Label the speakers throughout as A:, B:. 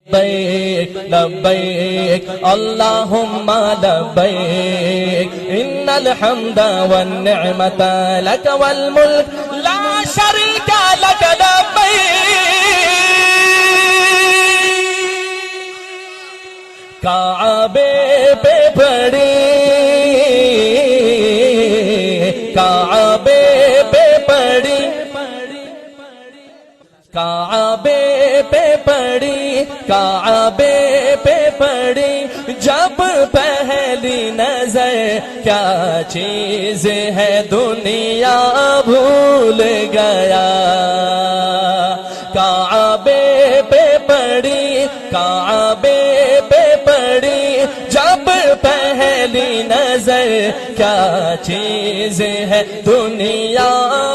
A: لبیک لبیک اللہم لبیک ان الحمد والنعمت لک والملک لا شریک لک لبیک کعبے پہ پڑی کعبے پہ پڑی کعبے پہ پڑی کعبے پہ پڑی جب پہلی نظر کیا چیز ہے دنیا بھول گیا کعبے پہ پڑی کعبے پہ پڑی جب پہلی نظر کیا چیز ہے دنیا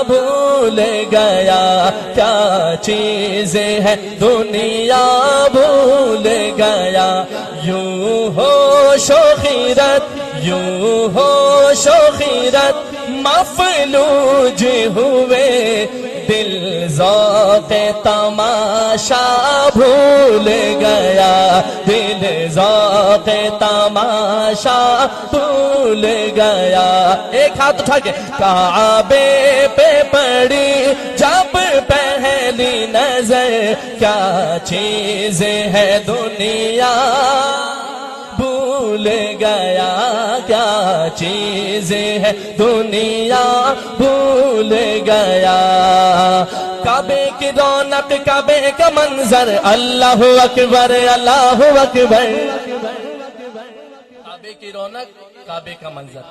A: بھول گیا کیا چیز ہے دنیا بھول گیا یوں ہوش و خیرت یوں ہوش و خیرت مفلوج ہوئے دل ذوق تماشا بھول گیا دل ذوق تماشا بھول گیا ایک ہاتھ اٹھا کے کعبے پہ پڑی جب پہلی نظر کیا چیز ہے دنیا بھول گیا کیا چیز ہے دنیا بھول گیا کعبے کی رونق کعبے کا منظر اللہ اکبر اللہ اکبر کعبے کی رونق کعبے کا منظر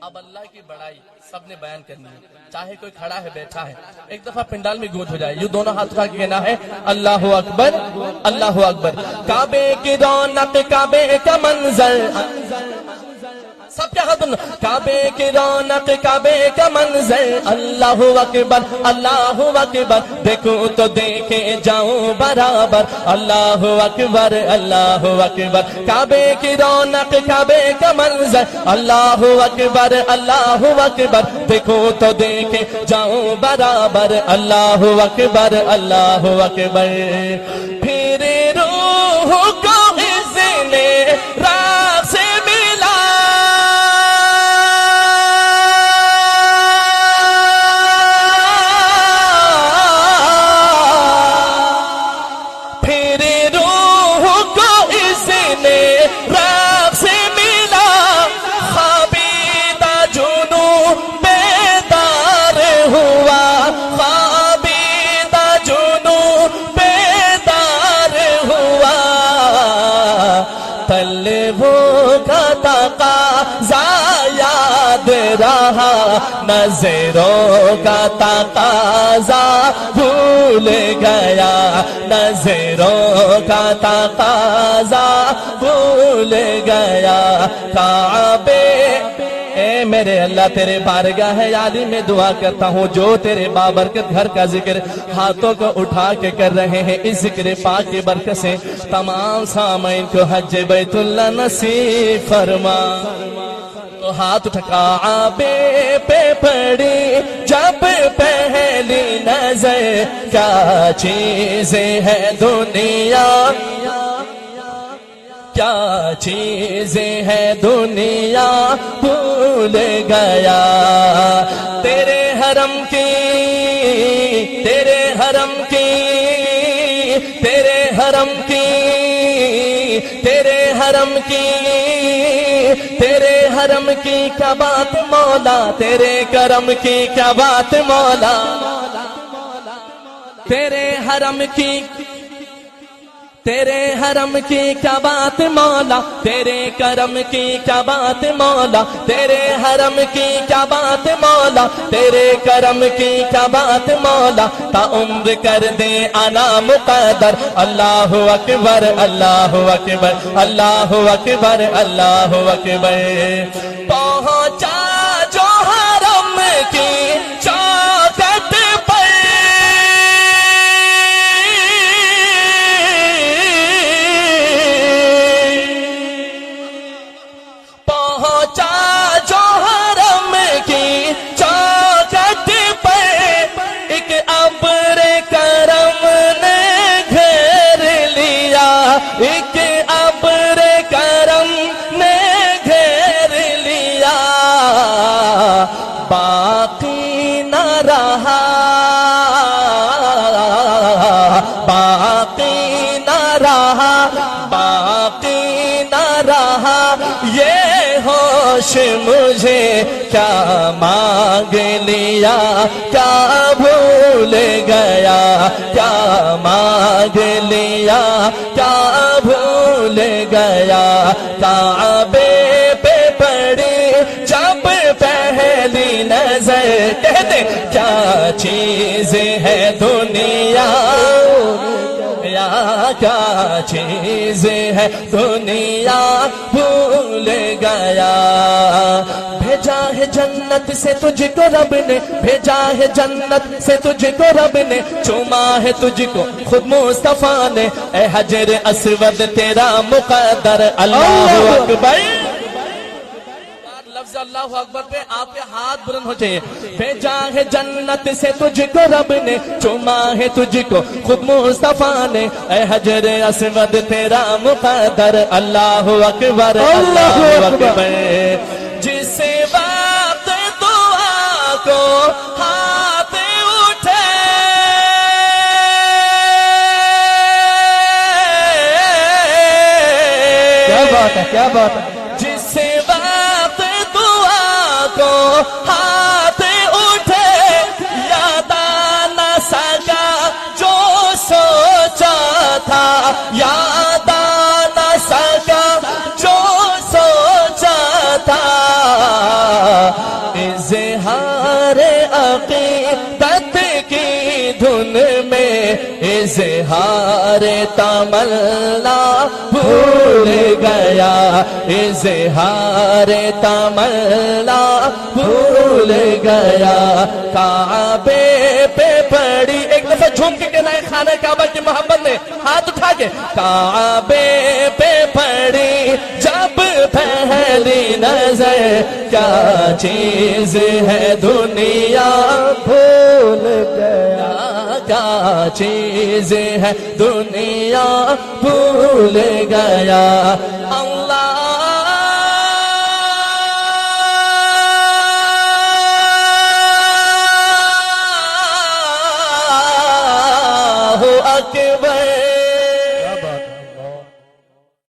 A: اب اللہ کی بڑائی سب نے بیان کرنی ہے چاہے کوئی کھڑا ہے بیٹھا ہے ایک دفعہ پنڈال میں گونج ہو جائے یوں دونوں ہاتھ اٹھا کے کہنا ہے اللہ اکبر اللہ اکبر کعبے کی رونق کعبے کا منظر سب کے ہاتھ کعبے کی رونق کعبے کا منظر اللہ اکبر اللہ اکبر دیکھوں تو دیکھے جاؤں برابر اللہ اکبر اللہ اکبر کعبے کی رونق کعبے کا منظر اللہ اکبر اللہ اکبر دیکھوں تو دیکھے جاؤں برابر اللہ اکبر اللہ اکبر پھر روح کو اذن راہ سے رہا نظروں کا تقاضا بھول گیا نظروں کا تقاضا بھول گیا کعبے اے میرے اللہ تیرے بارگاہ عالی میں دعا کرتا ہوں جو تیرے بابرکت گھر کا ذکر ہاتھوں کو اٹھا کے کر رہے ہیں اس ذکر پاک کی برکت سے تمام سامعین کو حج بیت اللہ نصیب فرما ہاتھ اٹھا کعبے پہ پڑی جب پہلی نظر کیا چیز ہے دنیا کیا چیز ہے دنیا بھول گیا تیرے حرم کی تیرے حرم کی تیرے حرم کی تیرے حرم کی تیرے حرم کی کیا بات مولا تیرے کرم کی کیا بات مولا تیرے حرم کی تیرے حرم کی کیا بات مولا تیرے کرم کی کیا بات مولا تیرے حرم کی کیا بات مولا تیرے کرم کی کیا بات مولا تا عمر کر دے انا مقدر اللہ اکبر اللہ اکبر اللہ اکبر اللہ اکبر پہنچا جو حرم کی چوکھٹ پر ایک ابر کرم نے گھیر لیا ایک ابر کرم نے گھیر لیا باقی نہ رہا باقی نہ رہا باقی نہ رہا یہ ہوش مجھے کیا مانگ لیا کیا بھول گیا کیا مانگ لیا کیا بھول گیا کعبے پہ پڑی جب پہلی نظر کہتے کیا چیز ہے دنیا کیا چیز ہے دنیا بھول گیا بھیجا ہے جنت سے تجھ کو رب نے بھیجا ہے جنت سے تجھ کو رب نے چوما ہے تجھ کو خود مصطفیٰ نے اے حجر اسود تیرا مقدر اللہ اکبر لفظ اللہ اکبر پہ آپ کے ہاتھ بلند ہو چاہیے بھیجا ہے جنت سے تجھ کو رب نے چوما ہے تجھ کو خود مصطفیٰ نے اے حجر اسود تیرا مقدر اللہ اکبر اللہ اکبر جس وقت دعا کو ہاتھ اٹھے
B: کیا بات ہے کیا بات ہے
A: جس وقت دعا کو ہاتھ اٹھے یاد نہ سکا جو سوچا تھا یاد نہ سکا جو سوچا تھا اظہار عقیدت کی دھن میں اظہار تمنا بھول گیا اظہار تمنا بھول گیا کعبے پہ پڑی ایک دفعہ جھوم کے کہنا ہے خانہ کعبہ کی محبت نے ہاتھ اٹھا کے کعبے پہ پڑی جب پہلی نظر کیا چیز ہے دنیا
B: بھول گیا
A: کیا چیز ہے دنیا بھول گیا